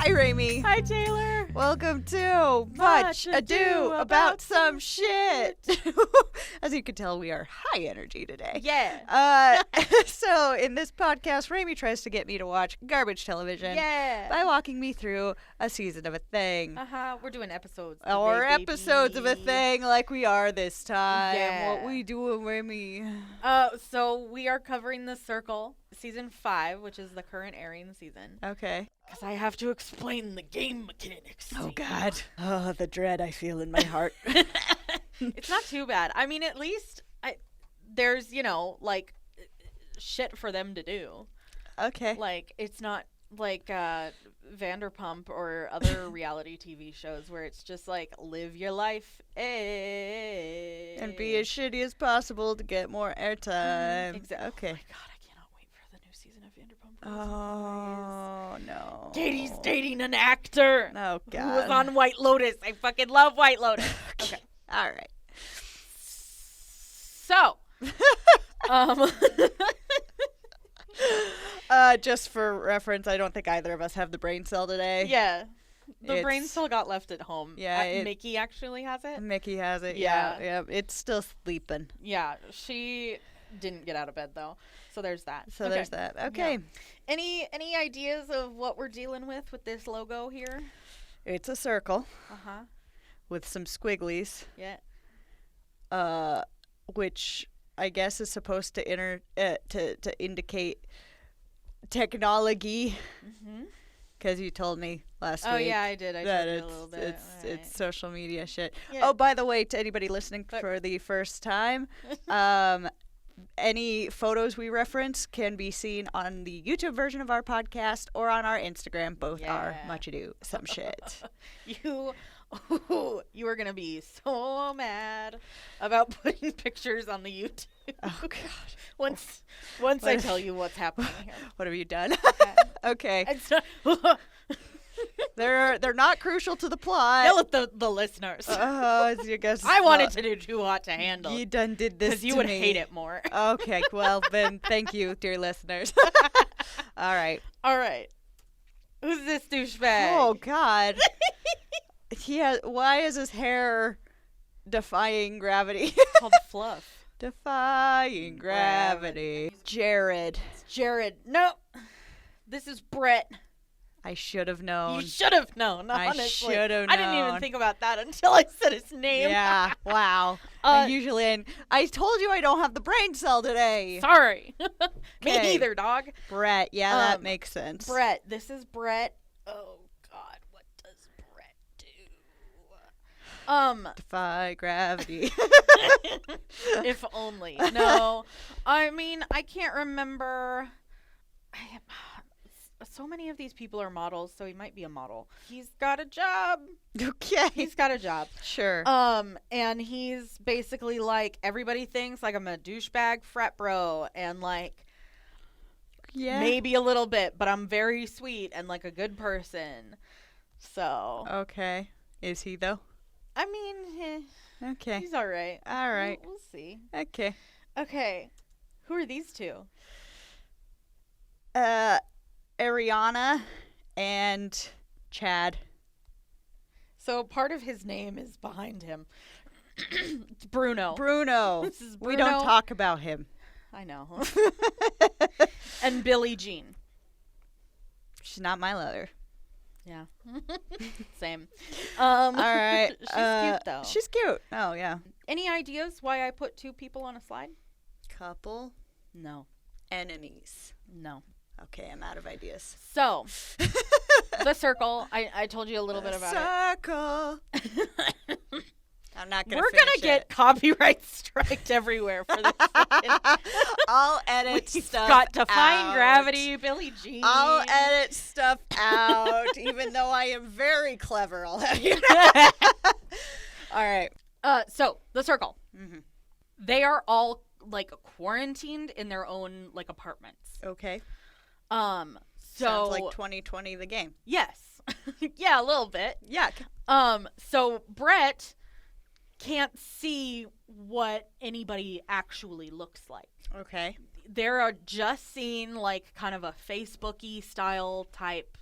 Hi, Raymi. Hi, Taylor. Welcome to Much Ado About Some Shit. As you can tell, we are high energy today. Yeah. So in this podcast, Raymi tries to get me to watch garbage television by walking me through a season of a thing. We're doing episodes. Or today, episodes of a baby. thing like we are this time. Yeah. What we doing, Raymi? So we are covering The Circle, season 5, which is the current airing season. Okay. Because I have to explain the game mechanics. Oh, God. Oh, the dread I feel in my heart. It's not too bad. I mean, at least there's, like, shit for them to do. Okay. Like, it's not like Vanderpump or other reality TV shows where it's just like, live your life. And be as shitty as possible to get more airtime. Exactly. Okay. Oh my God, I cannot wait for the new season of Vanderpump. Oh, no. Katie's dating an actor. Oh, God. Who was on White Lotus. I fucking love White Lotus. Okay. All right. So, just for reference, I don't think either of us have the brain cell today. yeah. The brain It's- still got left at home. Yeah, Mickey actually has it. Mickey has it. Yeah. Yeah. It's still sleeping. Yeah, she didn't get out of bed though. So there's that. So there's that. Okay. Yeah. Any ideas of what we're dealing with this logo here? It's a circle Uh-huh. with some squigglies, Yeah. which I guess is supposed to to indicate technology. Mhm. Because you told me last Oh week. yeah, I did. I that told you a little bit. it's social media shit. Yeah. Oh, by the way, to anybody listening for the first time, any photos we reference can be seen on the YouTube version of our podcast or on our Instagram. Both are Yeah. Much Ado Some Shit. You are gonna be so mad about putting pictures on the YouTube. Oh God! Once What I if- tell you what's happening here. What have you done? Okay. Okay, It's not, they're not crucial to the plot. yell at the listeners. I guess I wanted to do Too Hot to Handle You done did this because you to would me. hate it more. Okay, well then, thank you, dear listeners. All right. All right, who's this douchebag? Oh God. Why is his hair defying gravity? Called Fluff. Defying gravity. Jared. It's Jared. No, this is Brett. I should have known. You should have known. I Honestly, should have I didn't even known. think about that until I said his name. Yeah. Wow. I told you I don't have the brain cell today. Sorry. Me Okay. neither, dog. Brett. Yeah, that Um, makes sense. Brett. This is Brett. Oh God, what does Brett do? Defy gravity. If only. No, I mean I can't remember. So many of these people are models, so he might be a model. He's got a job. Okay. He's got a job. Sure. And he's basically like, everybody thinks like I'm a douchebag frat bro, and like Yeah. maybe a little bit, but I'm very sweet and like a good person. So Okay. Is he though? I mean, Okay. he's all right. All right. We'll see. Okay. Okay, who are these two? Ariana and Chad. So part of his name is behind him. It's Bruno. Bruno. This is We Bruno. don't talk about him. I know. And Billie Jean. She's not my lover. Yeah. Same. All right. She's cute though. She's cute. Oh, yeah. Any ideas why I put two people on a slide? Couple No. enemies. No. Okay, I'm out of ideas. So, The Circle. I told you a little bit about Circle. I'm not it. gonna. We're finish gonna get it. copyright striked everywhere for this. I'll edit We've stuff. got Defying out. Gravity, Billie Jean. I'll edit stuff out, even though I am very clever. I'll have you know. All right. So The Circle. Mm-hmm. They are all like quarantined in their own like apartments. Okay. So Sounds like 2020 the game. yes, yeah, a little bit. Yeah. So Brett can't see what anybody actually looks like. Okay. They're just seeing like kind of a Facebooky style type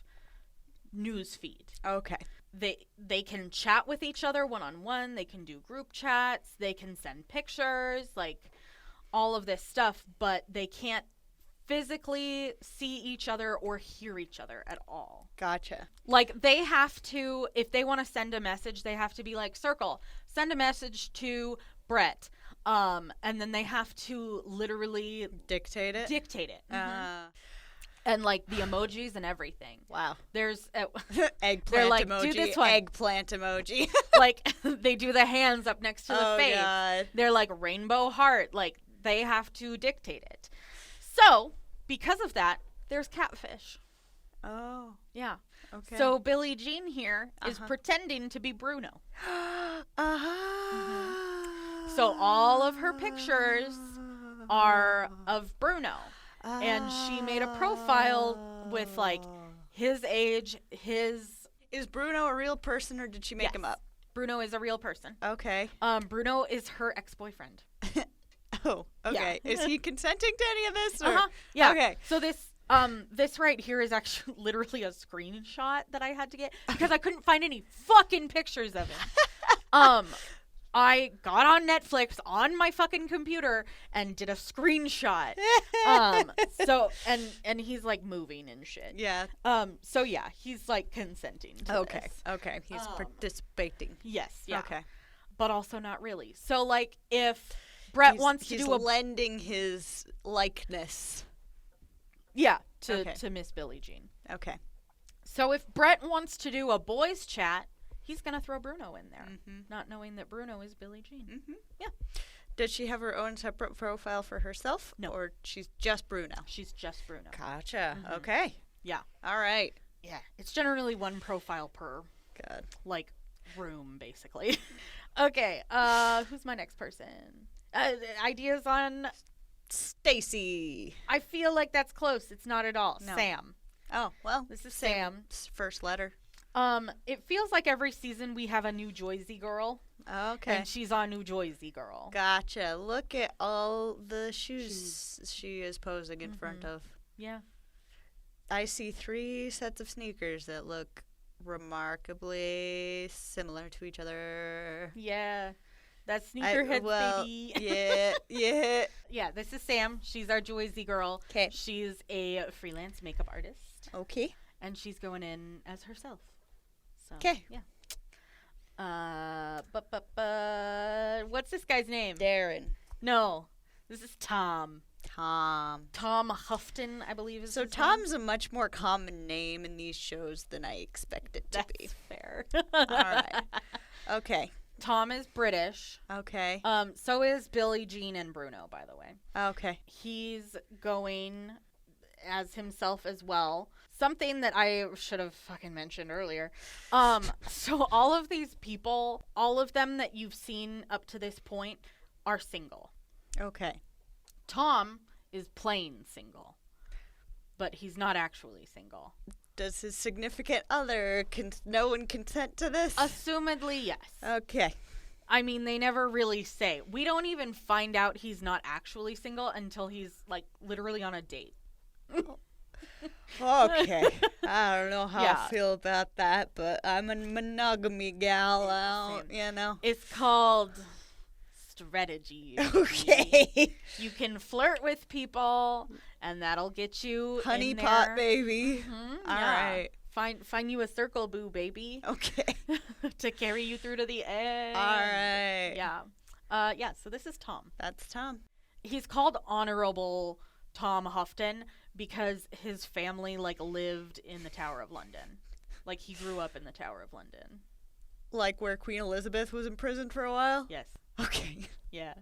news feed. Okay. They can chat with each other one-on-one. They can do group chats. They can send pictures, like all of this stuff, but they can't physically see each other or hear each other at all. Gotcha. Like, they have to, if they want to send a message, they have to be like, Circle, send a message to Brett. And then they have to literally dictate it. Mm-hmm. And like the emojis and everything. Wow. There's eggplant like, emoji. Do this one. Eggplant emoji. Like, they do the hands up next to the face. God. They're like rainbow heart. Like, they have to dictate it. So, because of that, there's catfish. Oh. Yeah. Okay. So Billie Jean here is pretending to be Bruno. So all of her pictures are of Bruno. And she made a profile with, like, his age, his... Is Bruno a real person, or did she make him up? Bruno is a real person. Okay. Bruno is her ex-boyfriend. Oh, okay. Yeah. Is he consenting to any of this? Or? Yeah. Okay. So this right here is actually literally a screenshot that I had to get because I couldn't find any fucking pictures of him. I got on Netflix on my fucking computer and did a screenshot. So and he's like moving and shit. Yeah. So yeah, he's like consenting to this. Okay. He's participating. Yes. Yeah. Okay. But also not really. So like if Brett wants to do lending his likeness. Yeah, to Miss Billie Jean. Okay. So if Brett wants to do a boys chat, he's going to throw Bruno in there, not knowing that Bruno is Billie Jean. Mm-hmm. Yeah. Does she have her own separate profile for herself? No. Or she's just Bruno? She's just Bruno. Gotcha. Mm-hmm. Okay. Yeah. All right. Yeah. It's generally one profile per, like, room, basically. Okay. Who's my next person? Ideas on... Stacy. I feel like that's close. It's not at all. No. Sam. Oh, well. This is Sam. First letter. It feels like every season we have a new Joyzy girl. Okay. And she's our new Joyzy girl. Gotcha. Look at all the shoes she is posing in front of. Yeah. I see 3 sets of sneakers that look remarkably similar to each other. Yeah. That's sneakerheads, baby. Yeah. Yeah, this is Sam. She's our Joyzy girl. Okay. She's a freelance makeup artist. Okay. And she's going in as herself. Okay. Yeah. What's this guy's name? Darren. No. This is Tom. Tom Houghton, I believe is so his Tom's name. A much more common name in these shows than I expect it to be. That's fair. All right. Okay. Tom is British. Okay. So is Billie Jean and Bruno, by the way. Okay. He's going as himself as well. Something that I should have fucking mentioned earlier. So all of these people, all of them that you've seen up to this point are single. Okay. Tom is plain single, but he's not actually single. Does his significant other know and consent to this? Assumedly, yes. Okay. I mean, they never really say. We don't even find out he's not actually single until he's, like, literally on a date. Okay. I don't know how I feel about that, but I'm a monogamy gal, you know. It's called strategy. Okay. You can flirt with people, and that'll get you honey in pot, there. baby. All right. Find you a circle boo, baby. Okay. To carry you through to the end. All right. Yeah. Yeah, so this is Tom. That's Tom. He's called Honorable Tom Houghton because his family, like, lived in the Tower of London. Like, he grew up in the Tower of London. Like where Queen Elizabeth was imprisoned for a while? Yes. Okay. Yeah.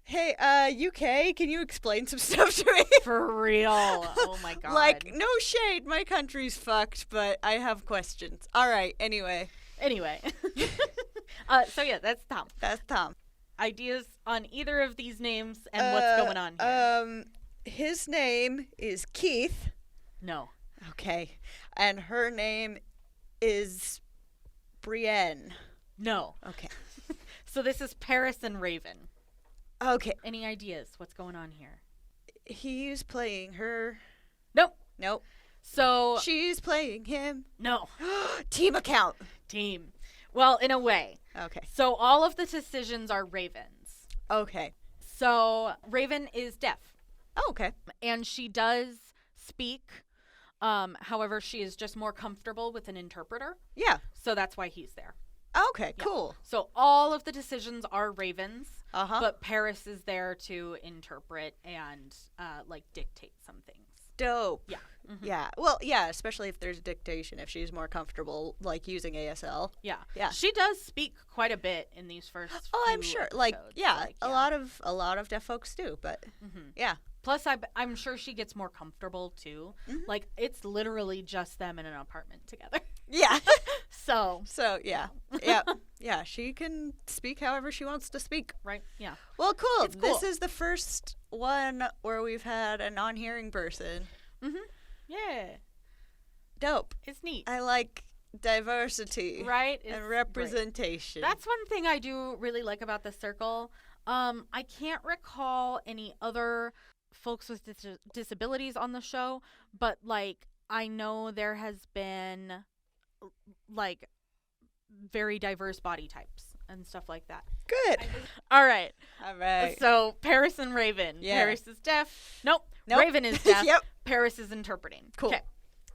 Hey, UK, can you explain some stuff to me? For real. Oh, my God. Like, no shade. My country's fucked, but I have questions. All right, anyway. So, yeah, that's Tom. That's Tom. Ideas on either of these names and what's going on here? His name is Keith. No. Okay. And her name is Brienne. No. Okay. So this is Paris and Raven. Okay. Any ideas? What's going on here? He's playing her. Nope. So she's playing him. No. Team account. Team. Well, in a way. Okay. So all of the decisions are Raven's. Okay. So Raven is deaf. Oh, okay. And she does speak. However, she is just more comfortable with an interpreter. Yeah. So that's why he's there. Okay, Yeah. cool. So all of the decisions are Raven's. Uh-huh. But Paris is there to interpret and dictate some things. Dope. Yeah. Mm-hmm. Yeah. Well, yeah, especially if there's dictation, if she's more comfortable using ASL. Yeah. Yeah. She does speak quite a bit in these first I'm few sure. episodes. A lot of deaf folks do, but yeah. Plus, I'm sure she gets more comfortable, too. Mm-hmm. It's literally just them in an apartment together. Yeah. So, yeah. Yeah. Yeah, she can speak however she wants to speak. right? Yeah. Well, cool. It's cool. This is the first one where we've had a non-hearing person. Mm-hmm. Yeah. Dope. It's neat. I like diversity. Right? And representation. That's one thing I do really like about the circle. I can't recall any other folks with disabilities on the show, but I know there has been very diverse body types and stuff like that. Good. All right. All right. So Paris and Raven. Yeah. Paris is deaf. Nope. Nope. Raven is deaf. Yep. Paris is interpreting. Cool. Okay.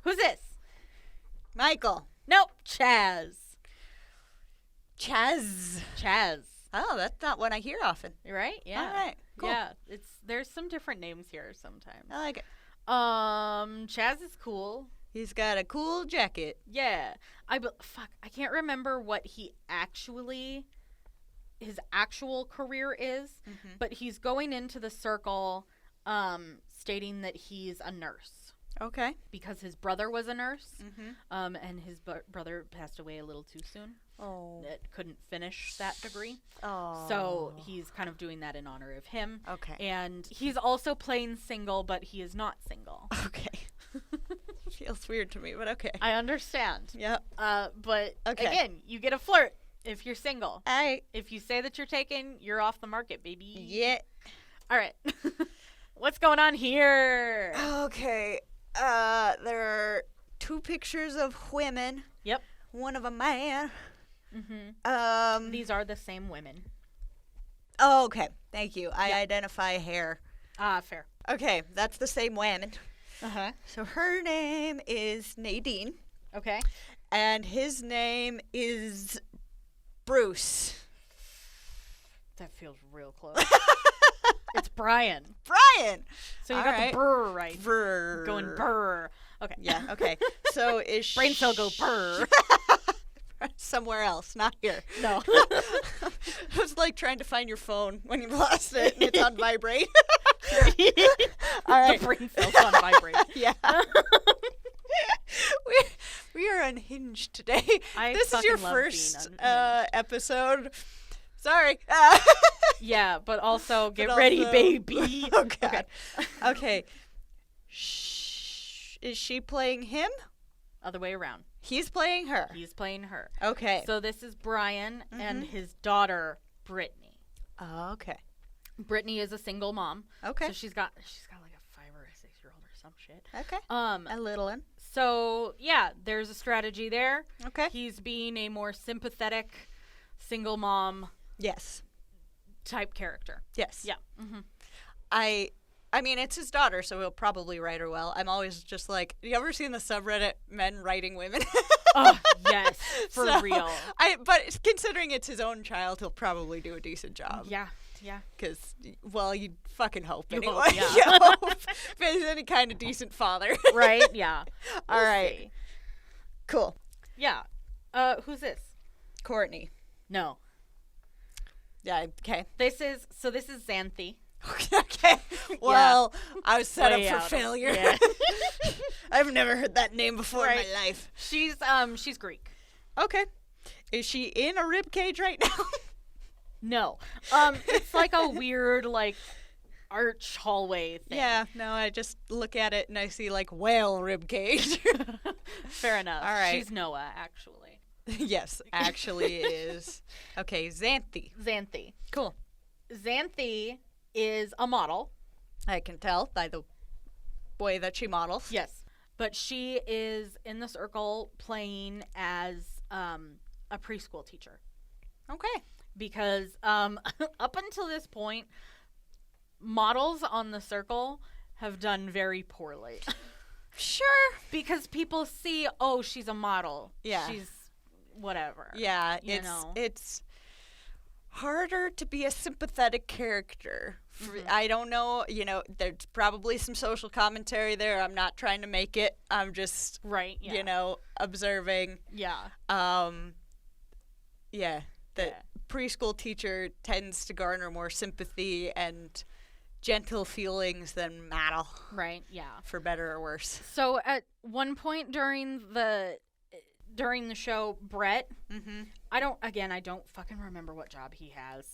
Who's this? Michael. Nope. Chaz. Chaz. Chaz. Oh, that's not one I hear often. Right? Yeah. All right. Cool. Yeah. There's some different names here sometimes. I like it. Chaz is cool. He's got a cool jacket. Yeah. I can't remember what his actual career is, but he's going into the circle stating that he's a nurse. Okay. Because his brother was a nurse, and his brother passed away a little too soon. Oh. That couldn't finish that degree. Oh. So he's kind of doing that in honor of him. Okay. And he's also playing single, but he is not single. Okay. Feels weird to me, but okay. I understand. Yep. But okay. Again, you get a flirt if you're single. Hey. If you say that you're taken, you're off the market, baby. Yeah. All right. What's going on here? Okay. There are 2 pictures of women. Yep. One of a man. These are the same women. Oh, okay. Thank you. I identify hair. Fair. Okay, that's the same woman. Uh-huh. So her name is Nadine. Okay. And his name is Bruce. That feels real close. It's Brian. Brian! So you got the brr right. Brr. Going brr. Okay. Yeah, okay. So is brain cell go brr. Somewhere else, not here. No. It was like trying to find your phone when you lost it and it's on vibrate. All right. The brain cell's on vibrate. Yeah. we are unhinged today. This is your first episode. Sorry. Yeah, but also get ready, baby. Oh, God. Okay. Is she playing him? Other way around. He's playing her. He's playing her. Okay. So this is Brian and his daughter, Brittany. Oh, okay. Brittany is a single mom. Okay. So she's got like a 5 or a 6-year-old or some shit. Okay. A little one. So yeah, there's a strategy there. Okay. He's being a more sympathetic single mom. Yes. Type character. Yes. Yeah. I mean, it's his daughter, so he'll probably write her well. I'm always just like, you ever seen the subreddit men writing women? Oh, yes, for real. But considering it's his own child, he'll probably do a decent job. Yeah, yeah. Because, well, you fucking hope You anyway. hope, yeah. You hope if he's any kind of decent father. Right, yeah. All right. See. Cool. Yeah. Who's this? Courtney. No. Yeah, okay. This is Xanthi. Okay. Well, yeah. I was set Way up for out. failure. Yeah. I've never heard that name before in my life. She's Greek. Okay. Is she in a rib cage right now? No. It's like a weird arch hallway thing. Yeah, no, I just look at it and I see whale rib cage. Fair enough. All right. She's Noah, actually. Yes, actually is. Okay, Xanthi. Cool. Xanthi is a model. I can tell by the way that she models. Yes. But she is in the circle playing as a preschool teacher. Okay. Because up until this point, models on the circle have done very poorly. Sure. Because people see, oh, she's a model. Yeah. She's whatever. Yeah, it's harder to be a sympathetic character. I don't know, there's probably some social commentary there. I'm not trying to make it. I'm just observing. Yeah. The preschool teacher tends to garner more sympathy and gentle feelings than model. Right, yeah. For better or worse. So at one point during the show, Brett, I don't fucking remember what job he has,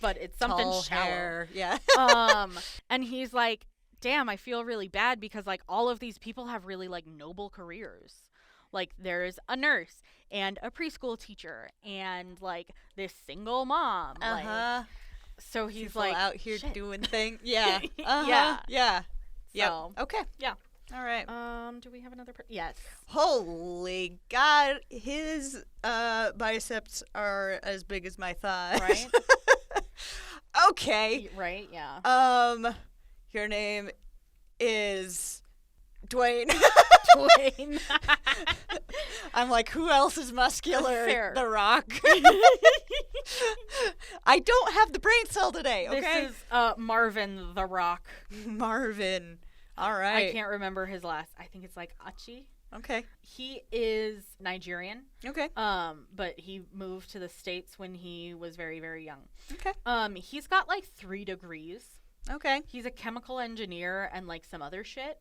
but it's something tall shallow. Hair. Yeah. And he's like, damn, I feel really bad because like all of these people have really like noble careers. Like there's a nurse and a preschool teacher and like this single mom. Like, so he's people like out here shit. doing things. Yeah. Yeah. So, okay. Yeah. All right. Do we have another? Yes. Holy God, his biceps are as big as my thighs. Right. Okay. Right. Yeah. Your name is Dwayne. Dwayne. I'm like, who else is muscular? Fair. The Rock. I don't have the brain cell today. Okay. This is Marvin the Rock. Marvin. All right. I can't remember his last. I think it's like Achi. Okay. He is Nigerian. Okay. But he moved to the States when he was very, very young. Okay. He's got like 3 degrees. Okay. He's a chemical engineer and like some other shit.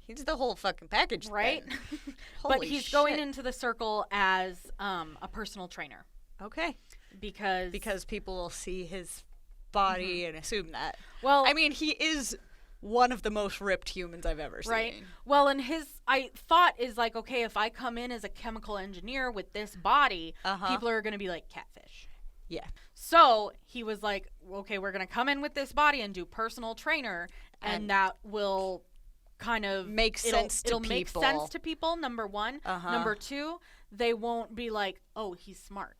He's the whole fucking package, right? But he's going into the circle as a personal trainer. Okay. Because people will see his body and assume that. Well, I mean, he is one of the most ripped humans I've ever seen. Right. Well, and I thought is like, okay, if I come in as a chemical engineer with this body, people are going to be like catfish. Yeah. So he was like, okay, we're going to come in with this body and do personal trainer, and that will kind of make sense to people. It'll make sense to people, number one. Number two, they won't be like, oh, he's smart.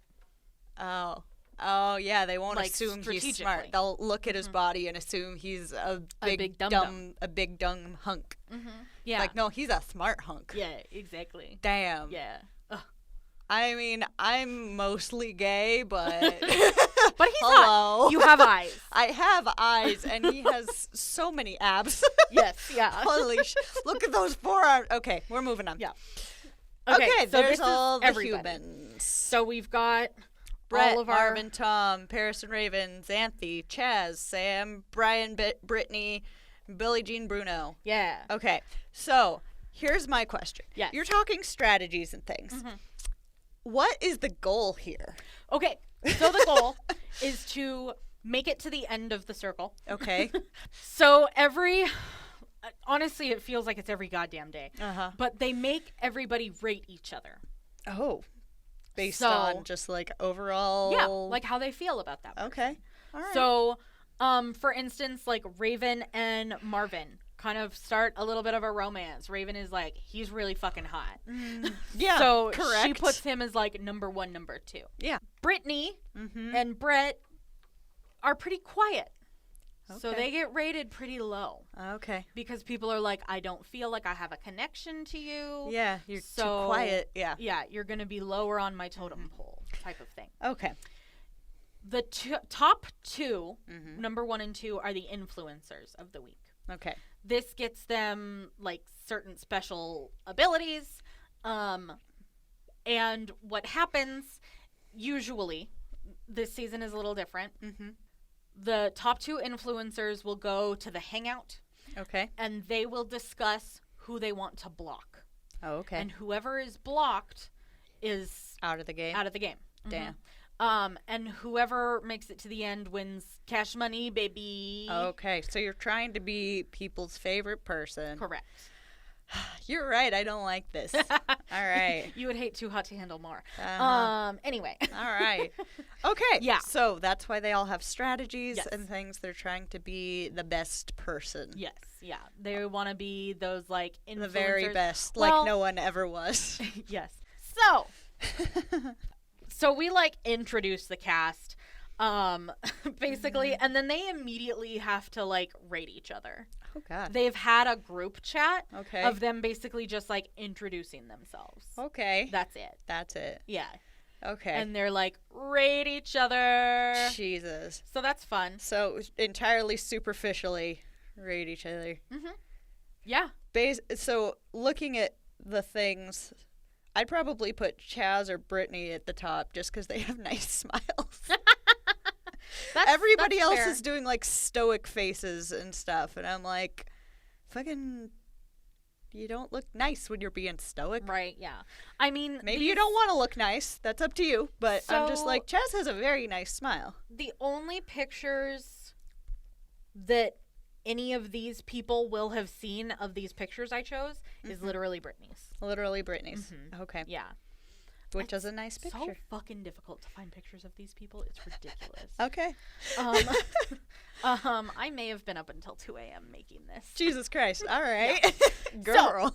Oh, yeah, they won't assume he's smart. They'll look at his body and assume he's a big dumb hunk. Yeah. Like, no, he's a smart hunk. Yeah, exactly. Damn. Yeah. I mean, I'm mostly gay, but but he's not. You have eyes. I have eyes, and he has so many abs. Yes, yeah. Holy shit. Look at those forearms. Okay, we're moving on. Yeah. Okay, so there's all the everybody. humans. So we've got Brett, all of our... Marvin, Tom, Paris and Raven, Xanthi, Chaz, Sam, Brian, Brittany, Billie Jean Bruno. Yeah. Okay, so here's my question. Yes. You're talking strategies and things. What is the goal here? Okay, so the goal is to make it to the end of the circle. Okay. So honestly, it feels like it's every goddamn day. But they make everybody rate each other. Oh. Based on just like overall. Yeah, like how they feel about that person. Okay. All right. So, for instance, like Raven and Marvin kind of start a little bit of a romance. Raven is like, he's really fucking hot. Yeah, so correct. She puts him as like number 1, number 2. Yeah. Brittany and Brett are pretty quiet. Okay. So they get rated pretty low. Okay. Because people are like, I don't feel like I have a connection to you. Yeah, you're too quiet. Yeah. Yeah, you're going to be lower on my totem pole type of thing. Okay. The top 2, number 1 and 2, are the influencers of the week. Okay. This gets them like certain special abilities. And what happens, usually, this season is a little different. The top 2 influencers will go to the hangout. Okay. And they will discuss who they want to block. Oh, okay. And whoever is blocked is out of the game. Damn. And whoever makes it to the end wins cash money, baby. Okay, so you're trying to be people's favorite person. Correct. You're right. I don't like this. All right. You would hate Too Hot to Handle more. Anyway. All right. Okay. Yeah. So that's why they all have strategies Yes. and things. They're trying to be the best person. Yes. Yeah. They want to be those like influencers. The very best, Well, like no one ever was. Yes. So we like introduce the cast, basically, and then they immediately have to like rate each other. Oh God. They've had a group chat Okay. of them basically just like introducing themselves. Okay. That's it. That's it. Yeah. Okay. And they're like, rate each other. Jesus. So that's fun. So entirely superficially rate each other. Yeah. So looking at the things, I'd probably put Chaz or Brittany at the top just because they have nice smiles. Everybody that's else fair. is doing like stoic faces and stuff, and I'm like, fucking, you don't look nice when you're being stoic. Right, yeah. I mean, Maybe you don't want to look nice. That's up to you. But I'm just So- like, Chaz has a very nice smile. the only pictures that any of these people will have seen of these pictures I chose is literally Brittany's. Literally Brittany's. Okay. Yeah. Which is a nice So picture. fucking difficult to find pictures of these people. It's ridiculous. Okay. I may have been up until 2 a.m. making this. Jesus Christ. All right. Girl.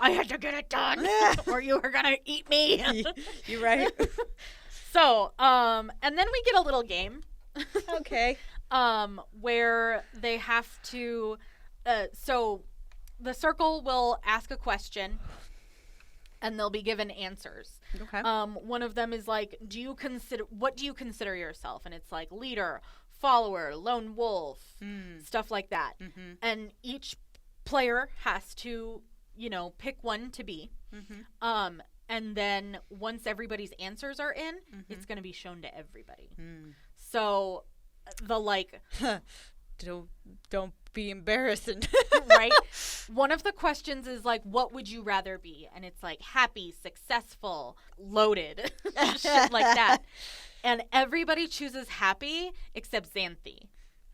I had to get it done or you were going to eat me. You right? So, and then we get a little game. Okay. Where they have to, so the circle will ask a question and they'll be given answers. Okay. One of them is like, what do you consider yourself? And it's like leader, follower, lone wolf, stuff like that. And each player has to, pick one to be. And then once everybody's answers are in, it's going to be shown to everybody. So the like don't be embarrassing. right, one of the questions is like, what would you rather be? And it's like happy, successful, loaded, shit like that. And everybody chooses happy except Xanthi,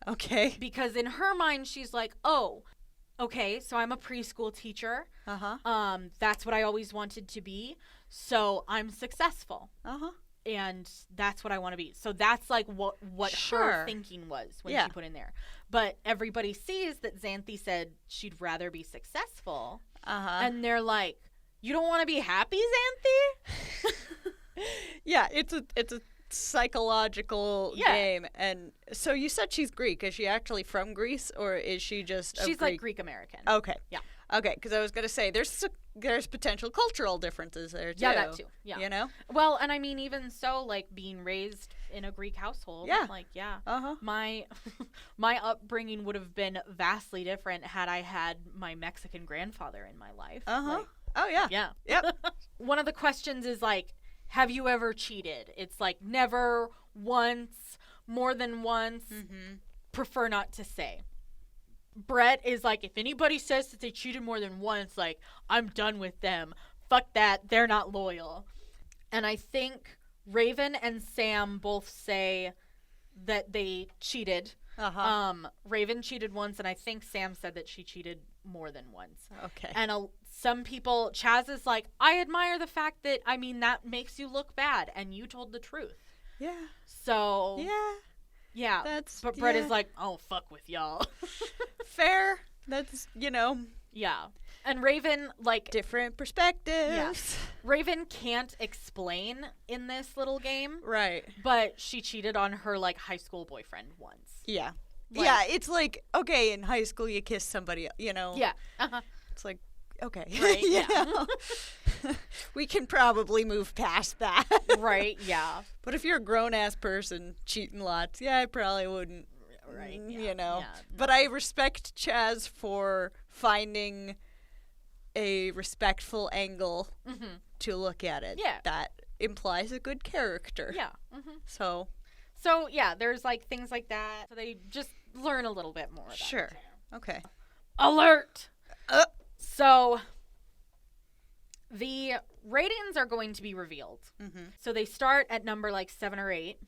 Okay. because in her mind she's like, oh, okay, so I'm a preschool teacher. That's what I always wanted to be, so I'm successful. And that's what I want to be. So that's like what Sure. her thinking was when Yeah. she put in there. But everybody sees that Xanthi said she'd rather be successful. And they're like, you don't want to be happy, Xanthi? Yeah, it's a psychological Yeah. game. And so you said she's Greek. Is she actually from Greece, or is she just She's like Greek American. Okay. Yeah. Okay, because I was gonna say there's potential cultural differences there too. Yeah, that too. Yeah. You know. Well, and I mean, even so, like being raised in a Greek household, Yeah. like, yeah. Uh-huh. My my upbringing would have been vastly different had I had my Mexican grandfather in my life. Uh-huh. Like, Oh yeah. yeah. Yep. One of the questions is like, have you ever cheated? It's like never, once, more than once, prefer not to say. Brett is like, if anybody says that they cheated more than once, like, I'm done with them. Fuck that. They're not loyal. And I think Raven and Sam both say that they cheated. Raven cheated once, and I think Sam said that she cheated more than once. Okay. And some people, Chaz is like, I admire the fact that, I mean, that makes you look bad, and you told the truth. Yeah. So, Yeah. yeah. But Brett is like, oh, fuck with y'all. Fair. That's Yeah. And Raven, like, different perspectives. Raven can't explain in this little game, Right. but she cheated on her, like, high school boyfriend once. Yeah. Like- yeah, it's like, okay, in high school you kiss somebody, Yeah. It's like, okay. Right, You yeah. know? We can probably move past that. Right, yeah. But if you're a grown-ass person cheating lots, yeah, I probably wouldn't. Right, You yeah, know. yeah, But I respect Chaz for finding a respectful angle to look at it. Yeah. That implies a good character. Yeah. So, So, yeah, there's, like, things like that. So they just learn a little bit more about sure. it. Okay. Alert! Uh. So, the ratings are going to be revealed. So they start at number, like, 7 or 8.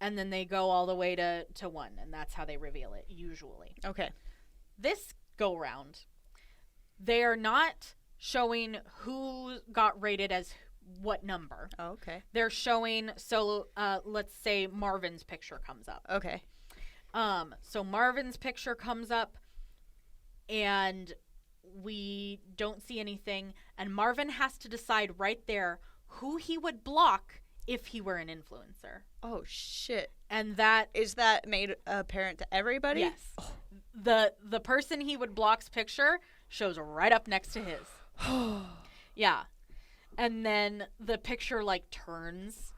And then they go all the way to 1. And that's how they reveal it, usually. Okay. This go-round, they are not showing who got rated as what number. Oh, okay. They're showing, so let's say Marvin's picture comes up. Okay. So Marvin's picture comes up and we don't see anything, and Marvin has to decide right there who he would block if he were an influencer. Oh, shit. And that Is that made apparent to everybody? yes. Oh. The person he would block's picture shows right up next to his. Yeah. And then the picture like turns,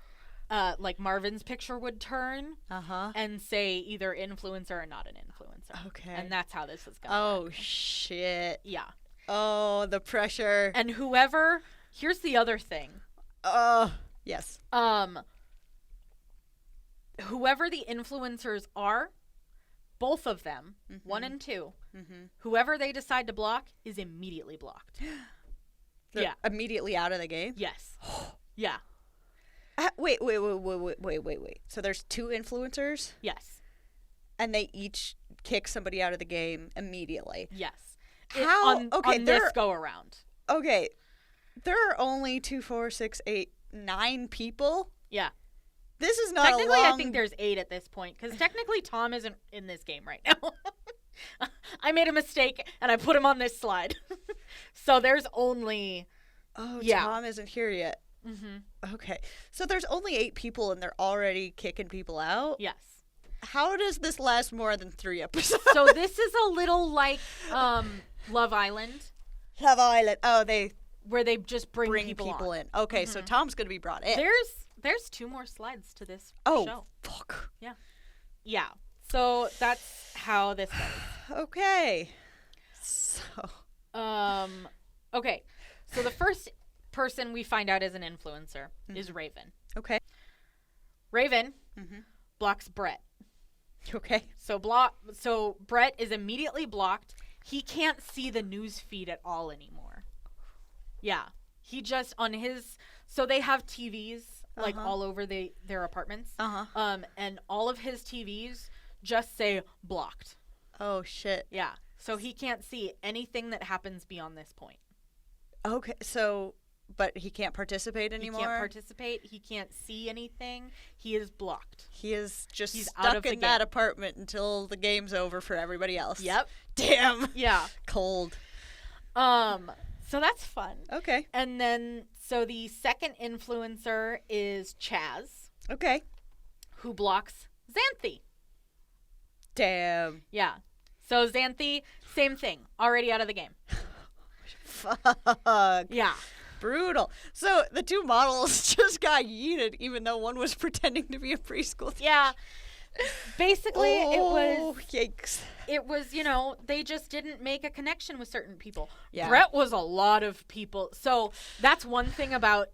like Marvin's picture would turn and say either influencer or not an influencer. Okay. And that's how this is going. Oh, shit. Yeah. Oh, the pressure. And whoever, here's the other thing. Yes. Whoever the influencers are, both of them, 1 and 2, whoever they decide to block is immediately blocked. They're immediately out of the game? Yes. Yeah. Wait. So there's 2 influencers? Yes. And they each kick somebody out of the game immediately? Yes. How? On this go around. Okay. There are only 2, 4, 6, 8, 9 people? Yeah. This is not Technically, a long... I think there's 8 at this point, because technically Tom isn't in this game right now. I made a mistake, and I put him on this slide. So there's only... Oh, yeah. Tom isn't here yet. Mm-hmm. Okay. So there's only 8 people, and they're already kicking people out? Yes. How does this last more than 3 episodes? So this is a little like Love Island. Love Island. Oh, they... Where they just bring people on. in. Okay, so Tom's going to be brought in. There's 2 more slides to this show. show. Fuck. Yeah. Yeah. So that's how this goes. Okay. So. Okay. So the first person we find out is an influencer is Raven. Okay. Raven blocks Brett. Okay. So Brett is immediately blocked. He can't see the news feed at all anymore. Yeah. He just on his so they have TVs like all over their apartments. And all of his TVs just say blocked. Oh shit. Yeah. So he can't see anything that happens beyond this point. Okay. So but he can't participate anymore? He can't participate. He can't see anything. He is blocked. He is just He's stuck out of the in that game. apartment until the game's over for everybody else. Yep. Damn. Yeah. Cold. So that's fun. Okay. And then, so the second influencer is Chaz. Okay. Who blocks Xanthi. Damn. Yeah. So Xanthi, same thing. Already out of the game. Fuck. Yeah. Brutal. So the 2 models just got yeeted, even though one was pretending to be a preschool teacher. Yeah. Basically, yikes. It was, they just didn't make a connection with certain people. Yeah. Brett was a lot of people. So that's one thing about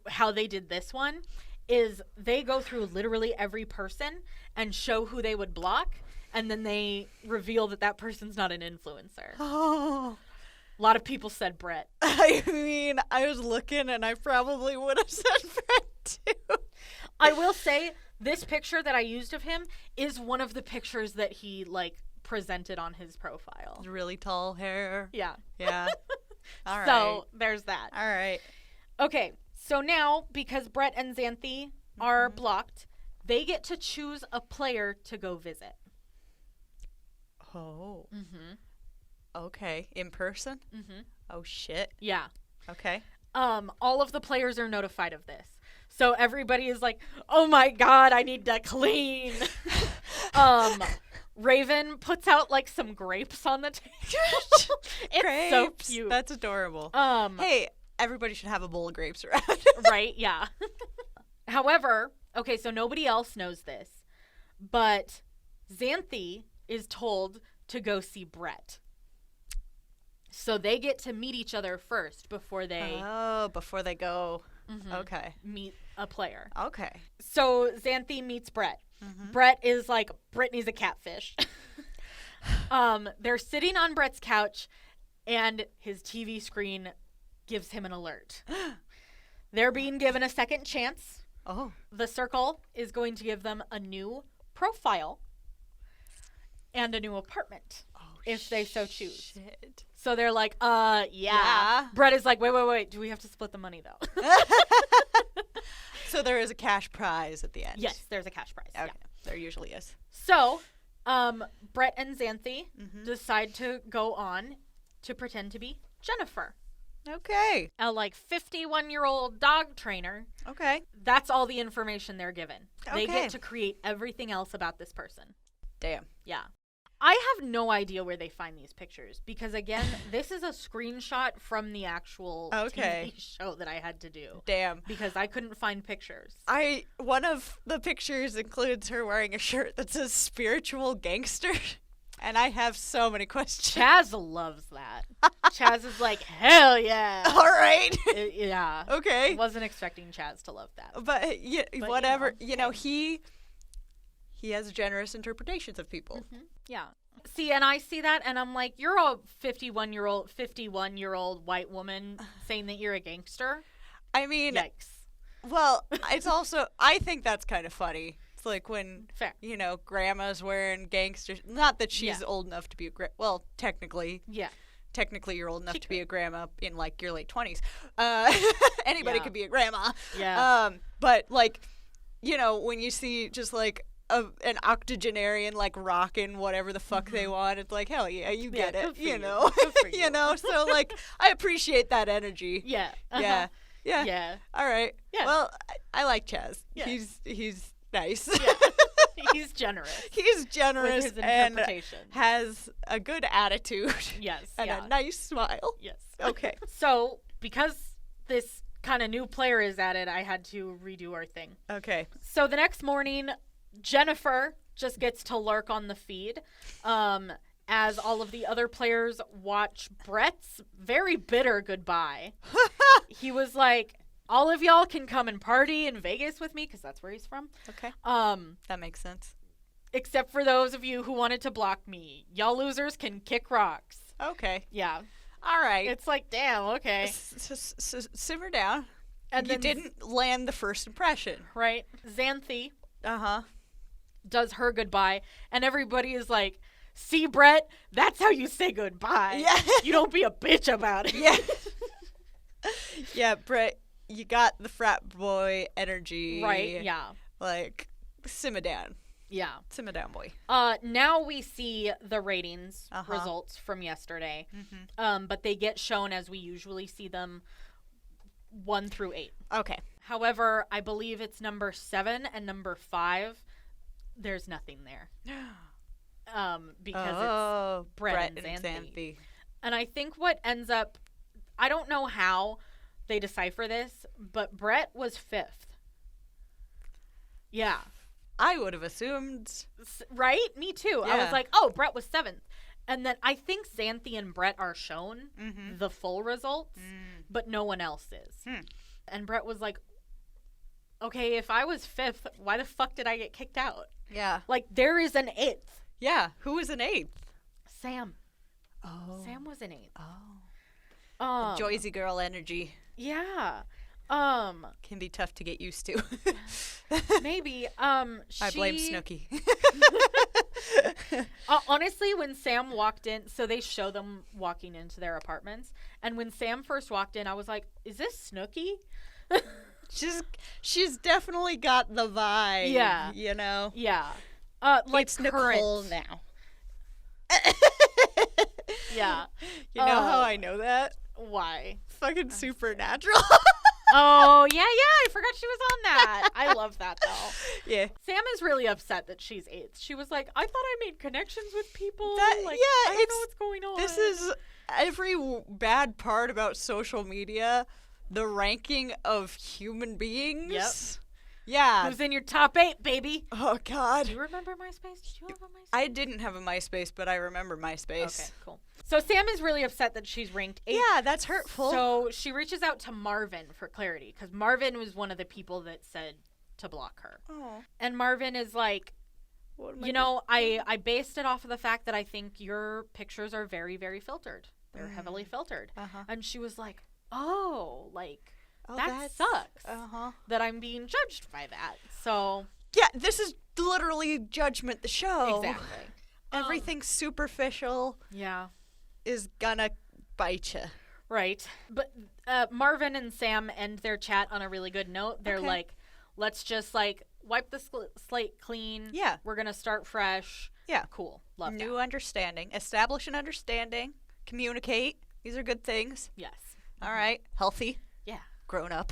how they did this one is they go through literally every person and show who they would block, and then they reveal that person's not an influencer. Oh. A lot of people said Brett. I mean, I was looking and I probably would have said Brett too. I will say this picture that I used of him is one of the pictures that he presented on his profile. Really tall hair. Yeah. Yeah. All right. So there's that. All right. Okay. So now, because Brett and Xanthi are blocked, they get to choose a player to go visit. Oh. Okay. In person? Oh, shit. Yeah. Okay. All of the players are notified of this. So everybody is like, oh my God, I need to clean. Raven puts out some grapes on the table. It's grapes. So cute. That's adorable. Hey, everybody should have a bowl of grapes around. Right, yeah. However, okay, so nobody else knows this, but Xanthi is told to go see Brett. So they get to meet each other first before they... Oh, before they go... Okay. Meet a player. Okay. So Xanthi meets Brett. Brett is like, Brittany's a catfish. They're sitting on Brett's couch, and his TV screen gives him an alert. They're being given a second chance. Oh. The circle is going to give them a new profile and a new apartment. Oh, if they so choose. Shit. So they're like, yeah. Brett is like, wait. Do we have to split the money, though? So there is a cash prize at the end. Yes, there's a cash prize. Okay. Yeah. There usually is. So, Brett and Xanthi decide to go on to pretend to be Jennifer. Okay. A 51-year-old dog trainer. Okay. That's all the information they're given. Okay. They get to create everything else about this person. Damn. Yeah. I have no idea where they find these pictures because, again, this is a screenshot from the actual TV show that I had to do. Damn. Because I couldn't find pictures. One of the pictures includes her wearing a shirt that says spiritual gangster. And I have so many questions. Chaz loves that. Chaz is like, hell yeah. All right. Yeah. Okay. I wasn't expecting Chaz to love that. But whatever. He has generous interpretations of people. Mm-hmm. Yeah. See, and I see that, and I'm like, you're a 51-year-old white woman saying that you're a gangster? I mean, yikes. Well, it's also, I think that's kind of funny. It's like when, fair. Grandma's wearing gangsters. Not that she's old enough to be well, technically. Yeah. Technically, you're old enough to be a grandma in, your late 20s. Anybody could be a grandma. Yeah. But, when you see just, an octogenarian rocking whatever the fuck they want, it's like, hell yeah, you get it, you. Good for you. So I appreciate that energy. Yeah. Yeah. All right. Yeah. Well, I like Chaz. Yeah. He's nice. Yeah. He's generous. He's generous with his and has a good attitude. Yes. And a nice smile. Yes. Okay. So because this kind of new player is at it, I had to redo our thing. Okay. So the next morning, Jennifer just gets to lurk on the feed as all of the other players watch Brett's very bitter goodbye. He was like, all of y'all can come and party in Vegas with me, because that's where he's from. Okay. That makes sense. Except for those of you who wanted to block me. Y'all losers can kick rocks. Okay. Yeah. All right. It's like, damn, okay. Simmer down. And you didn't land the first impression. Right. Xanthi Uh-huh. does her goodbye, and everybody is like, see, Brett, that's how you say goodbye. Yeah. You don't be a bitch about it. Yeah. Yeah, Brett, you got the frat boy energy. Right, yeah. Simmer down. Yeah. Simmer down, boy. Now we see the ratings results from yesterday, but they get shown as we usually see them 1 through 8. Okay. However, I believe it's number 7 and number 5. There's nothing there. Because it's Brett and Xanthi. And I think what ends up, I don't know how they decipher this, but Brett was 5th. Yeah. I would have assumed. Right? Me too. Yeah. I was like, oh, Brett was 7th. And then I think Xanthi and Brett are shown the full results, but no one else is. And Brett was like, okay, if I was 5th, why the fuck did I get kicked out? Yeah. There is an 8th. Yeah. Who was an 8th? Sam. Oh. Sam was an 8th. Oh. Joyzy girl energy. Yeah. Can be tough to get used to. Maybe. I blame Snooki. Honestly, when Sam walked in, so they show them walking into their apartments, and when Sam first walked in, I was like, is this Snooki? She's definitely got the vibe. Yeah. Yeah. It's Nicole now. Yeah. You know how I know that? Why? Fucking Supernatural. Oh, yeah, I forgot she was on that. I love that, though. Yeah. Sam is really upset that she's 8th. She was like, I thought I made connections with people. I don't know what's going on. This is every bad part about social media, the ranking of human beings. Yep. Yeah. Who's in your top 8, baby? Oh, God. Do you remember MySpace? Did you have a MySpace? I didn't have a MySpace, but I remember MySpace. Okay, cool. So Sam is really upset that she's ranked 8th. Yeah, that's hurtful. So she reaches out to Marvin for clarity, because Marvin was one of the people that said to block her. Oh. And Marvin is like, I based it off of the fact that I think your pictures are very, very filtered. They're heavily filtered. And she was like, that sucks that I'm being judged by that. So yeah, this is literally Judgment the show. Exactly. Everything superficial is gonna bite you. Right. But Marvin and Sam end their chat on a really good note. They're like, let's just like wipe the slate clean. Yeah. We're going to start fresh. Yeah. Cool. Love that. New understanding. Establish an understanding. Communicate. These are good things. Yes. All right. Healthy. Yeah. Grown up.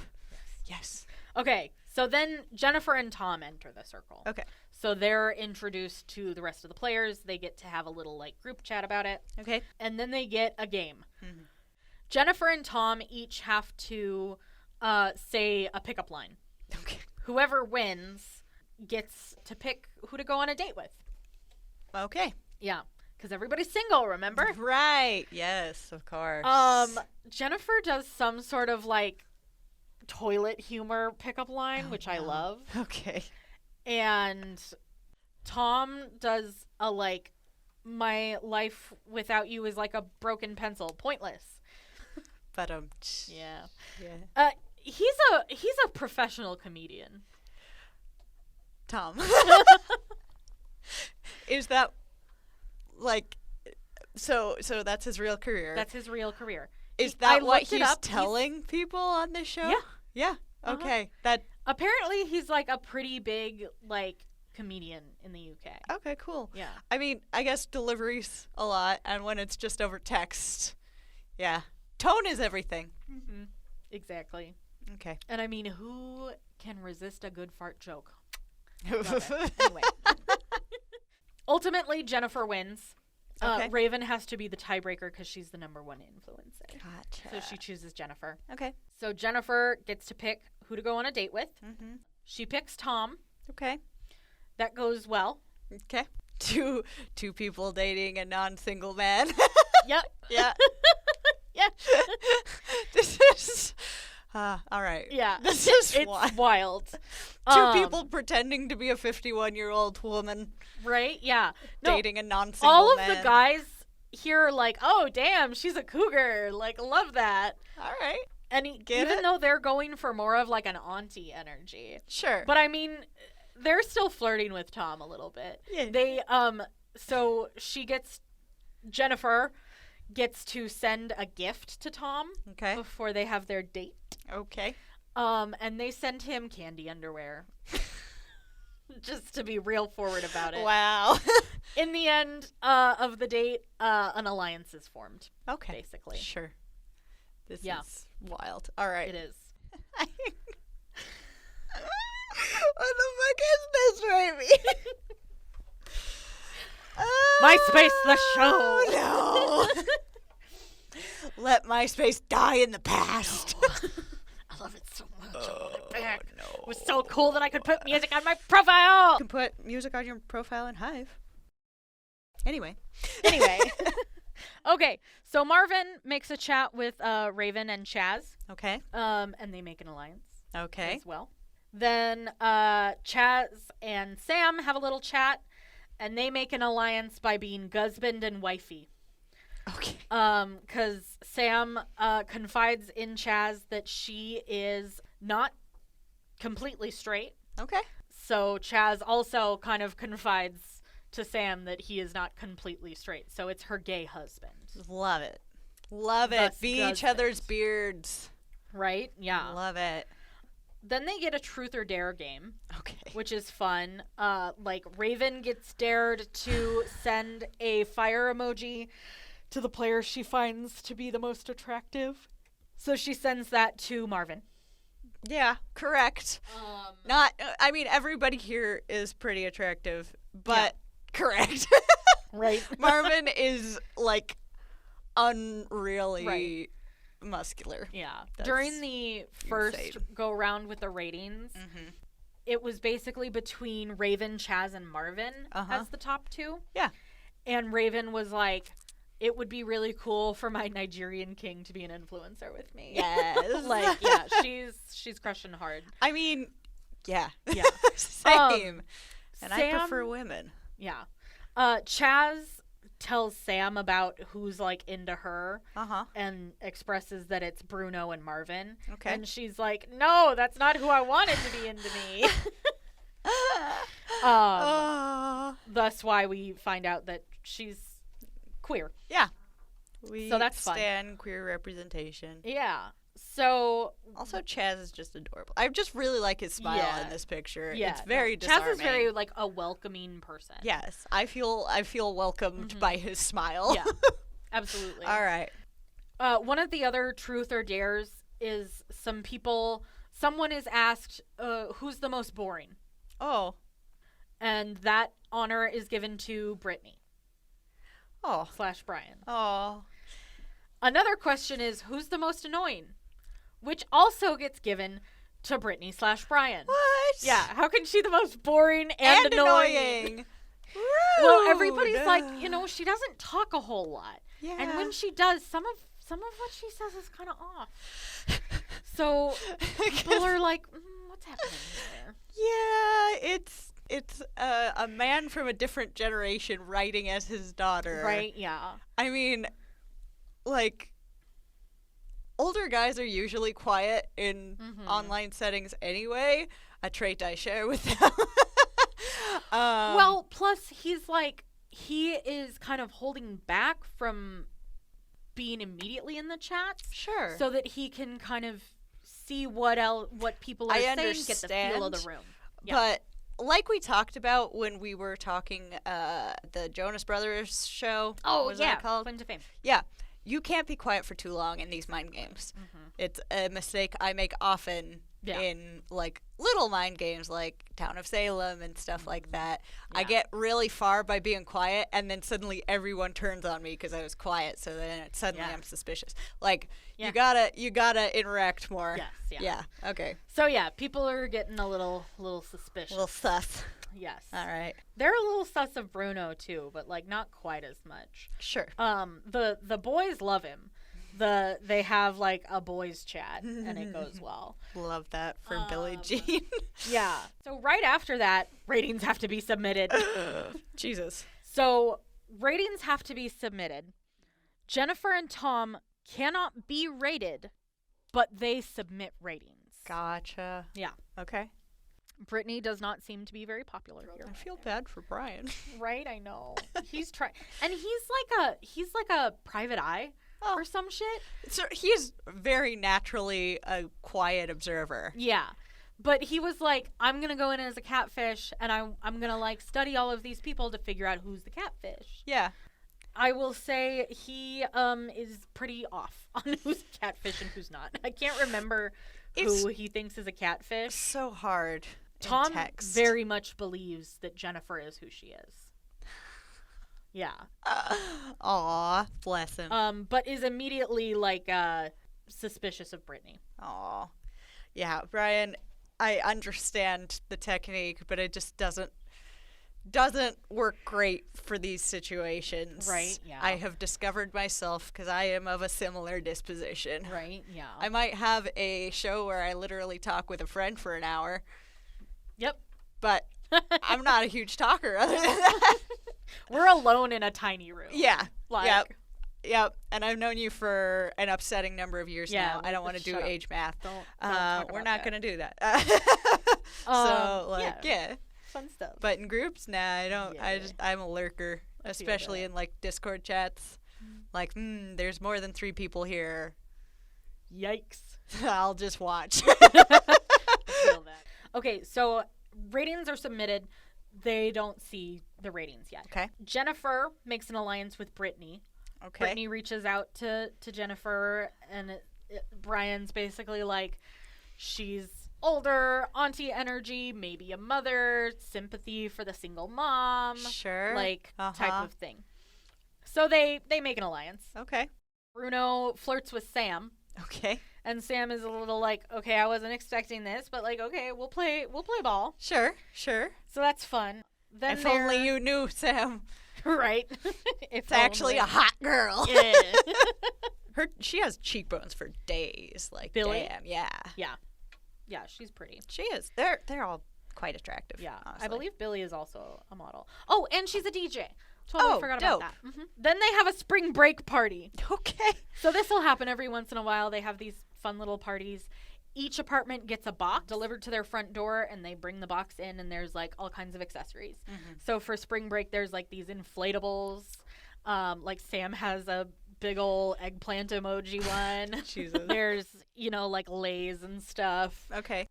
Yes. Okay. So then Jennifer and Tom enter the circle. Okay. So they're introduced to the rest of the players. They get to have a little like group chat about it. Okay. And then they get a game. Mm-hmm. Jennifer and Tom each have to say a pickup line. Okay. Whoever wins gets to pick who to go on a date with. Okay. Yeah, because everybody's single, remember? Right. Yes, of course. Jennifer does some sort of like toilet humor pickup line, which I love. Okay. And Tom does a like, my life without you is like a broken pencil, pointless. But Yeah. Yeah. He's a professional comedian. Tom. Is that like so that's his real career? That's his real career. Is that what looked it he's up. telling people on this show? Yeah. Yeah. Okay. That Apparently he's like a pretty big like comedian in the UK. okay, cool. Yeah. I mean, I guess delivery's a lot, and when it's just over text, yeah. Tone is everything. Mm-hmm. Exactly. Okay. And I mean, who can resist a good fart joke? Love it. Anyway. Ultimately, Jennifer wins. Okay. Raven has to be the tiebreaker because she's the number one influencer. Gotcha. So she chooses Jennifer. Okay. So Jennifer gets to pick who to go on a date with. Mm-hmm. She picks Tom. Okay. That goes well. Okay. Two people dating a non-single man. Yep. Yeah. Yeah. This is all right. Yeah. This is It's wild. Two people pretending to be a 51-year-old woman Right? Yeah. No, dating a non-single all of man. the guys here are like, oh, damn, she's a cougar. Like, love that. All right. And Get even it? though they're going for more of like an auntie energy. Sure. But I mean, they're still flirting with Tom a little bit. Yeah. They so Jennifer gets to send a gift to Tom Okay. before they have their date. Okay. And they send him candy underwear. Just to be real forward about it. Wow. In the end of the date, an alliance is formed. Okay. Basically. Sure. This Yeah. is wild. All right. It is. What the fuck is this, Raymi? MySpace the show. No. Let MySpace die in the past. I love it so much. I want it Oh, back. no. It was so cool that I could put music on my profile. You can put music on your profile in Hive. Anyway. Okay, so Marvin makes a chat with Raven and Chaz. Okay. And they make an alliance Okay. as well. Then Chaz and Sam have a little chat, and they make an alliance by being husband and wifey. Okay. Because Sam confides in Chaz that she is not completely straight. Okay. So Chaz also kind of confides to Sam that he is not completely straight. So it's her gay husband. Love it. Love it. Thus Be does each other's it. beards. Right? Yeah. Love it. Then they get a truth or dare game, Okay. which is fun. Like Raven gets dared to send a fire emoji to the player she finds to be the most attractive. So she sends that to Marvin. Yeah, correct. Not, I mean, everybody here is pretty attractive, but correct. Right. Marvin is, like, unreally Right. muscular. Yeah. That's During the first insane. go round with the ratings, Mm-hmm. it was basically between Raven, Chaz, and Marvin as the top two. Yeah. And Raven was like, it would be really cool for my Nigerian king to be an influencer with me. Yes. Like, yeah, she's crushing hard. I mean, yeah. Yeah. Same. And I Sam- prefer women. Yeah. Chaz tells Sam about who's like into her Uh-huh. and expresses that it's Bruno and Marvin. Okay. And she's like, no, that's not who I wanted to be into me. Thus why we find out that she's queer. Yeah. We So that's fun. stand queer representation. Yeah. So Also, Chaz is just adorable. I just really like his smile in this picture. yeah, It's very disarming. Chaz is very like a welcoming person. Yes, I feel welcomed by his smile. Yeah, absolutely. All right. One of the other truth or dares is someone is asked, who's the most boring? Oh. And that honor is given to Brittany. Oh. / Brian. Oh. Another question is, who's the most annoying? Which also gets given to Brittany / Brian. What? Yeah, how can she the most boring and annoying? Well, everybody's like, she doesn't talk a whole lot. Yeah. And when she does, some of what she says is kind of off. So people are like, what's happening here? Yeah, it's a man from a different generation writing as his daughter. Right, yeah. I mean, like, older guys are usually quiet in online settings anyway, a trait I share with them. Well, plus he is kind of holding back from being immediately in the chats. Sure. So that he can kind of see what people are saying, get the feel of the room. Yeah. But like we talked about when we were talking the Jonas Brothers show. Oh, what was yeah. that called? Claim to Fame. Yeah. You can't be quiet for too long in these mind games. It's a mistake I make often in, like, little mind games like Town of Salem and stuff like that. Yeah. I get really far by being quiet, and then suddenly everyone turns on me because I was quiet, so then suddenly I'm suspicious. Like, you gotta interact more. Yes, yeah. Okay. So, yeah, people are getting a little suspicious. A little sus. Yes. All right. They're a little sus of Bruno too, but like not quite as much. Sure. The boys love him. They have like a boys chat and it goes well. Love that from Billie Jean. Yeah. So right after that, ratings have to be submitted. Jesus. So ratings have to be submitted. Jennifer and Tom cannot be rated, but they submit ratings. Gotcha. Yeah. Okay. Brittany does not seem to be very popular here. I feel bad for Brian. Right, I know. He's trying, and he's like a private eye or some shit. So he's very naturally a quiet observer. Yeah, but he was like, I'm gonna go in as a catfish, and I'm gonna like study all of these people to figure out who's the catfish. Yeah. I will say he is pretty off on who's catfish and who's not. I can't remember who he thinks is a catfish. So hard. Tom very much believes that Jennifer is who she is. Yeah. Aw, bless him. But is immediately like suspicious of Brittany. Aw. Yeah, Brian, I understand the technique, but it just doesn't work great for these situations. Right, yeah. I have discovered myself because I am of a similar disposition. Right, yeah. I might have a show where I literally talk with a friend for an hour. Yep. But I'm not a huge talker other than that. We're alone in a tiny room. Yeah. Like, Yep. And I've known you for an upsetting number of years now. I don't want to do age math. We're not going to do that. Yeah. Fun stuff. But in groups, nah, I don't. Yeah. I'm a lurker, especially in like Discord chats. Like, there's more than 3 people here. Yikes. I'll just watch. Feel that. Okay, so ratings are submitted. They don't see the ratings yet. Okay. Jennifer makes an alliance with Brittany. Okay. Brittany reaches out to Jennifer, and Brian's basically like, she's older, auntie energy, maybe a mother, sympathy for the single mom. Sure. Like, type of thing. So they make an alliance. Okay. Bruno flirts with Sam. Okay. And Sam is a little like, okay, I wasn't expecting this, but like, okay, we'll play ball. Sure. So that's fun. Then if only you knew, Sam. Right. It's actually a hot girl. Yeah. She has cheekbones for days. Like, Billy? damn, yeah. Yeah, she's pretty. She is. They're all quite attractive. Yeah. honestly. I believe Billy is also a model. Oh, and she's a DJ. Totally forgot dope. about that. Then they have a spring break party. Okay. So this will happen every once in a while. They have these fun little parties. Each apartment gets a box delivered to their front door, and they bring the box in, and there's like all kinds of accessories. So for spring break, there's like these inflatables. Like Sam has a big ol' eggplant emoji one. Jesus. There's, you know, like Lay's and stuff. Okay.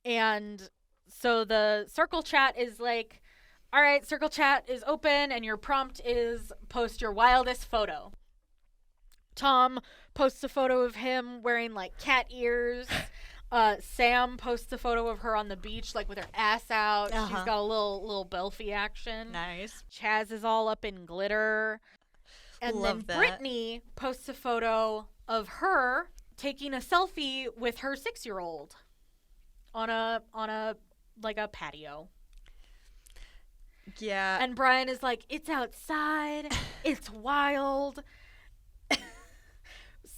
And so the circle chat is like, all right, circle chat is open, and your prompt is post your wildest photo. Tom posts a photo of him wearing like cat ears. Sam posts a photo of her on the beach, like with her ass out. She's got a little belfie action. Nice. Chaz is all up in glitter. And Love then that. Brittany posts a photo of her taking a selfie with her 6-year-old on a like a patio. Yeah. And Brian is like, it's outside. It's wild.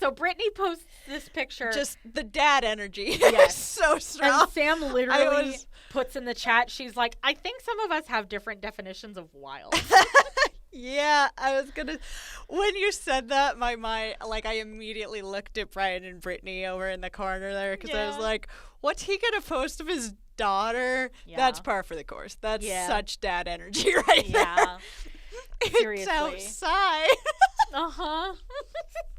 So Brittany posts this picture. Just the dad energy. Yes. So strong. And Sam literally puts in the chat, she's like, I think some of us have different definitions of wild. Yeah, I was gonna. When you said that, my mind, like, I immediately looked at Brian and Brittany over in the corner there because I was like, "What's he gonna post of his daughter?" Yeah. That's par for the course. That's such dad energy right there. Seriously. It's outside. Uh-huh.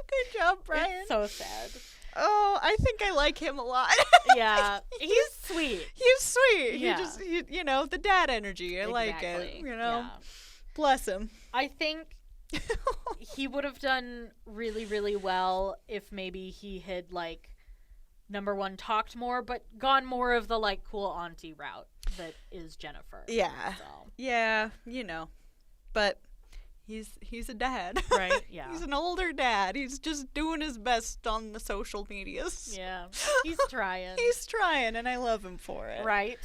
Good job, Brian. It's so sad. Oh, I think I like him a lot. Yeah. He's sweet. He's sweet. Yeah. He just, you know, the dad energy. I like it. You know, bless him. I think he would have done really, really well if maybe he had, like, number one, talked more, but gone more of the, like, cool auntie route that is Jennifer. Yeah. So. Yeah, you know. But he's a dad. Right, yeah. He's an older dad. He's just doing his best on the social medias. Yeah. He's trying. He's trying, and I love him for it. Right.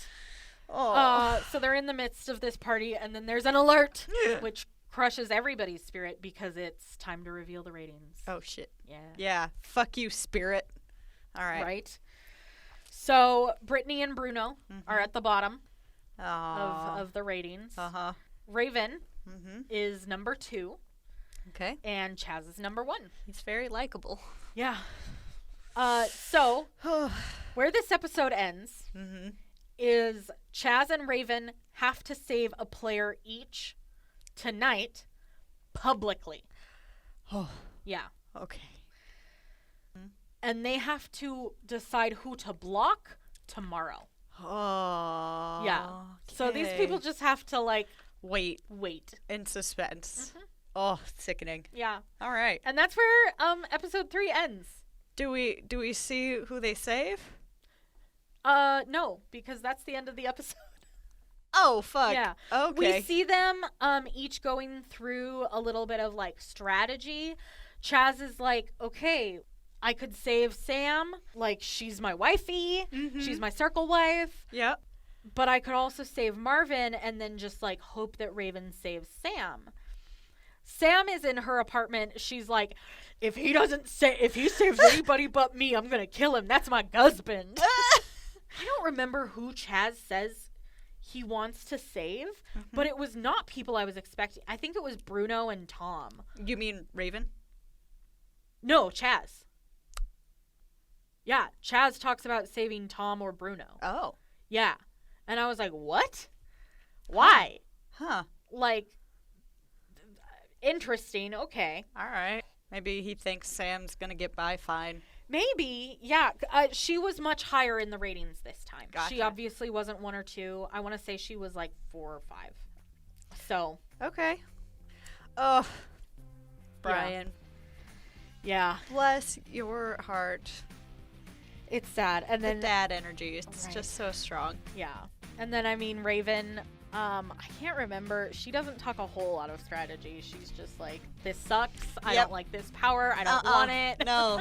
Oh. So they're in the midst of this party, and then there's an alert, which crushes everybody's spirit because it's time to reveal the ratings. Oh, shit. Yeah. Yeah. Fuck you, spirit. All right. Right. So Brittany and Bruno are at the bottom of the ratings. Uh-huh. Raven is number 2. Okay. And Chaz is number 1. He's very likable. Yeah. So where this episode ends is Chaz and Raven have to save a player each tonight publicly. Oh. Yeah. Okay. And they have to decide who to block tomorrow. Oh. Yeah. So these people just have to, like, wait in suspense. Oh, sickening. Yeah. All right. And that's where episode 3 ends. Do we see who they save? No, because that's the end of the episode. Oh, fuck. Yeah. Okay. We see them each going through a little bit of, like, strategy. Chaz is like, okay, I could save Sam. Like, she's my wifey. She's my circle wife. Yep. But I could also save Marvin and then just, like, hope that Raven saves Sam. Sam is in her apartment. She's like, if he saves anybody but me, I'm going to kill him. That's my husband. I don't remember who Chaz says he wants to save, but it was not people I was expecting. I think it was Bruno and Tom. You mean Raven? No, Chaz. Yeah, Chaz talks about saving Tom or Bruno. Oh. Yeah. And I was like, what? Why? Huh. Like, interesting. Okay. All right. Maybe he thinks Sam's going to get by fine. Maybe. Yeah. She was much higher in the ratings this time. Gotcha. She obviously wasn't 1 or 2. I want to say she was like 4 or 5. So. Okay. Oh. Brian. Yeah. Bless your heart. It's sad. And then the dad energy. It's just so strong. Yeah. And then, I mean, Raven, I can't remember. She doesn't talk a whole lot of strategy. She's just like, this sucks. I don't like this power. I don't want it. No.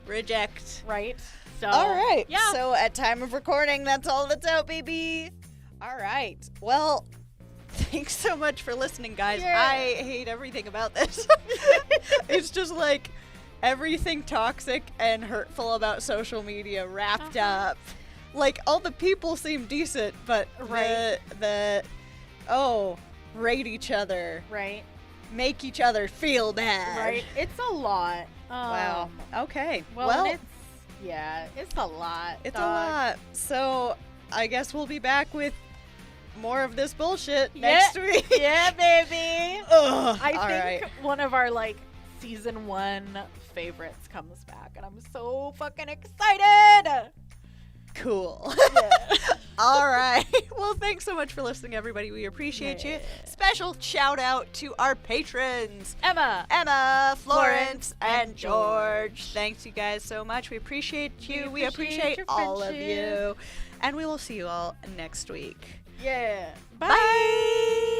Reject. Right? So. All right. Yeah. So at time of recording, that's all that's out, baby. All right. Well, thanks so much for listening, guys. Yeah. I hate everything about this. It's just like everything toxic and hurtful about social media wrapped up. Like, all the people seem decent, but rate each other. Right. Make each other feel bad. Right. It's a lot. Wow. Okay. Well, Yeah, it's a lot. It's dog. a lot. So I guess we'll be back with more of this bullshit next week. Yeah, baby. Ugh, I all think right. one of our like season 1 favorites comes back, and I'm so fucking excited. Cool. Yeah. All right. Well, thanks so much for listening, everybody. We appreciate you. Special shout out to our patrons, Emma, Florence, and George. Thanks, you guys, so much. We appreciate you. We appreciate your all of friendship. you. And we will see you all next week. Yeah. Bye.